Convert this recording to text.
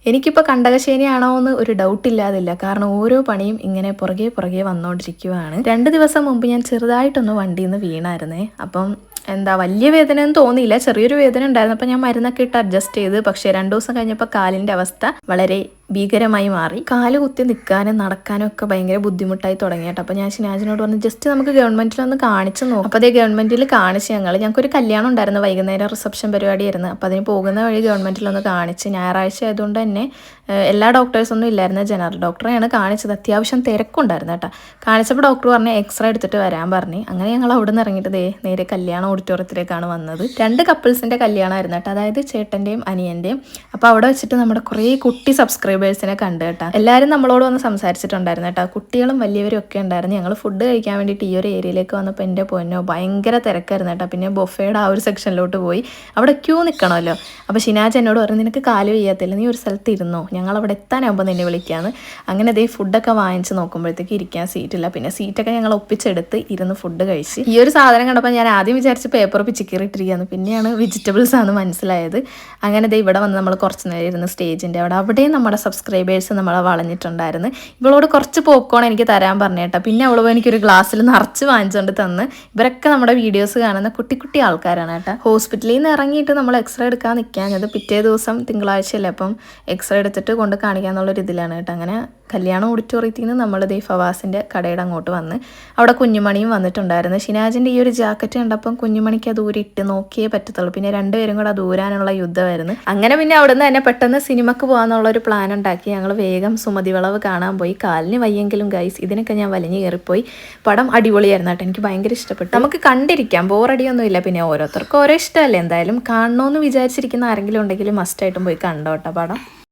എനിക്കിപ്പോൾ കണ്ടകശേനിയാണോ എന്ന് ഒരു ഡൗട്ട് ഇല്ലാതില്ല. കാരണം ഓരോ പണിയും ഇങ്ങനെ പുറകെ പുറകെ വന്നുകൊണ്ടിരിക്കുകയാണ്. 2 ദിവസം മുമ്പ് ഞാൻ ചെറുതായിട്ടൊന്ന് വണ്ടിയിൽ നിന്ന് വീണായിരുന്നേ. അപ്പം എന്താ വലിയ വേദനയൊന്നും തോന്നിയില്ല, ചെറിയൊരു വേദന ഉണ്ടായിരുന്നു. അപ്പോൾ ഞാൻ മരുന്നൊക്കെ ഇട്ട് അഡ്ജസ്റ്റ് ചെയ്ത്. പക്ഷേ 2 ദിവസം കഴിഞ്ഞപ്പോൾ കാലിൻ്റെ അവസ്ഥ വളരെ ഭീകരമായി മാറി. കാല് കുത്തി നിൽക്കാനും നടക്കാനും ഒക്കെ ഭയങ്കര ബുദ്ധിമുട്ടായി തുടങ്ങിയിട്ട്. അപ്പോൾ ഞാൻ ഷിനാജിനോട് പറഞ്ഞു ജസ്റ്റ് നമുക്ക് ഗവൺമെൻറ്റിലൊന്ന് കാണിച്ച് നോക്കാം. അപ്പോൾ അതേ ഗവൺമെൻറ്റിൽ കാണിച്ച് ഞങ്ങൾക്കൊരു കല്യാണം ഉണ്ടായിരുന്നു, വൈകുന്നേരം റിസപ്ഷൻ പരിപാടിയായിരുന്നു. അപ്പോൾ അതിന് പോകുന്ന വഴി ഗവൺമെൻറ്റിലൊന്ന് കാണിച്ച്. ഞായറാഴ്ച ആയതുകൊണ്ട് തന്നെ എല്ലാ ഡോക്ടേഴ്സൊന്നും ഇല്ലായിരുന്നു, ജനറൽ ഡോക്ടറെയാണ് കാണിച്ചത്. അത്യാവശ്യം തിരക്കുണ്ടായിരുന്നു കേട്ടോ. കാണിച്ചപ്പോൾ ഡോക്ടർ പറഞ്ഞ് എക്സ്റേ എടുത്തിട്ട് വരാൻ പറഞ്ഞു. അങ്ങനെ ഞങ്ങൾ അവിടെ നിന്ന് ഇറങ്ങിയിട്ട് നേരെ കല്യാണ ഓഡിറ്റോറിയത്തിലേക്കാണ് വന്നത്. 2 കപ്പിൾസിൻ്റെ കല്യാണമായിരുന്നു കേട്ടോ, അതായത് ചേട്ടൻ്റെയും അനിയൻ്റെയും. അപ്പോൾ അവിടെ വെച്ചിട്ട് നമ്മുടെ കുറേ കുട്ടി സബ്സ്ക്രൈബേഴ്സിനെ കണ്ടു കേട്ടോ. എല്ലാവരും നമ്മളോട് വന്ന് സംസാരിച്ചിട്ടുണ്ടായിരുന്നു കേട്ടോ, കുട്ടികളും വലിയവരും ഒക്കെ ഉണ്ടായിരുന്നു. ഞങ്ങൾ ഫുഡ് കഴിക്കാൻ വേണ്ടിയിട്ട് ഈ ഒരു ഏരിയയിലേക്ക് വന്നപ്പോൾ എൻ്റെ പൊന്നോ ഭയങ്കര തിരക്കായിരുന്നു കേട്ടോ. പിന്നെ ബൊഫയുടെ ആ ഒരു സെക്ഷനിലോട്ട് പോയി, അവിടെ ക്യൂ നിൽക്കണമല്ലോ. അപ്പോൾ ഷിനാജ് എന്നോട് പറഞ്ഞു നിനക്ക് കാല് വയ്യാത്തില്ല, നീ ഒരു സ്ഥലത്ത് ഇരുന്നോ, ഞങ്ങൾ അവിടെ എത്താനാകുമ്പോൾ നിന്നെ വിളിക്കാമെന്ന്. അങ്ങനെ ഫുഡൊക്കെ വാങ്ങിച്ച് നോക്കുമ്പോഴത്തേക്ക് ഇരിക്കാൻ സീറ്റില്ല. പിന്നെ സീറ്റൊക്കെ ഞങ്ങൾ ഒപ്പിച്ചെടുത്ത് ഇരുന്ന് ഫുഡ് കഴിച്ച്. ഈ ഒരു സാധനം കണ്ടപ്പോൾ ഞാൻ ആദ്യം വിചാരിച്ച് പേപ്പർ പിച്ചിക്കറിയിട്ടിരിക്കുകയാണ്, പിന്നെയാണ് വെജിറ്റബിൾസ് ആണ് മനസ്സിലായത്. അങ്ങനെ ഇവിടെ വന്ന് നമ്മൾ കുറച്ച് നേരം ഇരുന്ന് സ്റ്റേജിൻ്റെ അവിടെയും നമ്മുടെ സബ്സ്ക്രൈബേഴ്സ് നമ്മളെ വളഞ്ഞിട്ടുണ്ടായിരുന്നു. ഇവളോട് കുറച്ച് പോപ്കോൺ എനിക്ക് തരാൻ പറഞ്ഞേട്ടാ. പിന്നെ അവൾ എനിക്കൊരു ഗ്ലാസ്സിൽ നിറച്ച് വാങ്ങിച്ചുകൊണ്ട് തന്ന്. ഇവരൊക്കെ നമ്മുടെ വീഡിയോസ് കാണുന്ന കുട്ടി കുട്ടി ആൾക്കാരാണ് കേട്ടോ. ഹോസ്പിറ്റലിൽ നിന്ന് ഇറങ്ങിയിട്ട് നമ്മൾ എക്സ്റേ എടുക്കാൻ നിൽക്കാഞ്ഞത് പിറ്റേ ദിവസം തിങ്കളാഴ്ചയല്ലേ, അപ്പം എക്സ്റേ എടുത്തിട്ട് കൊണ്ട് കാണിക്കാന്നുള്ളൊരു ഇതിലാണ് കേട്ടോ. അങ്ങനെ കല്യാണ ഓഡിറ്റോറിയത്തിൽ നിന്ന് നമ്മൾ ഫവാസിൻ്റെ കടയുടെ അങ്ങോട്ട് വന്ന് അവിടെ കുഞ്ഞുമണിയും വന്നിട്ടുണ്ടായിരുന്നു. ഷിനാജിൻ്റെ ഈ ഒരു ജാക്കറ്റ് കണ്ടപ്പം കുഞ്ഞുമണിക്ക് അത് ഊരിട്ട് നോക്കിയേ പറ്റത്തുള്ളൂ. പിന്നെ രണ്ടുപേരും കൂടെ അത് ഊരാനുള്ള യുദ്ധമായിരുന്നു. അങ്ങനെ പിന്നെ അവിടെ നിന്ന് തന്നെ പെട്ടെന്ന് സിനിമക്ക് പോകാന്നുള്ളൊരു പ്ലാൻ ഉണ്ടാക്കി ഞങ്ങൾ വേഗം സുമതി വളവ് കാണാൻ പോയി. കാലിന് വയ്യെങ്കിലും ഗൈസ് ഇതിനൊക്കെ ഞാൻ വലിഞ്ഞു കയറിപ്പോയി. പടം അടിപൊളിയായിരുന്നു കേട്ടോ, എനിക്ക് ഭയങ്കര ഇഷ്ടപ്പെട്ടു. നമുക്ക് കണ്ടിരിക്കാം, ബോറടിയൊന്നുമില്ല. പിന്നെ ഓരോരുത്തർക്കും ഓരോ ഇഷ്ടമല്ലേ, എന്തായാലും കാണണമെന്ന് വിചാരിച്ചിരിക്കുന്ന ആരെങ്കിലും ഉണ്ടെങ്കിൽ മസ്റ്റായിട്ടും പോയി കണ്ടോട്ടോ പടം.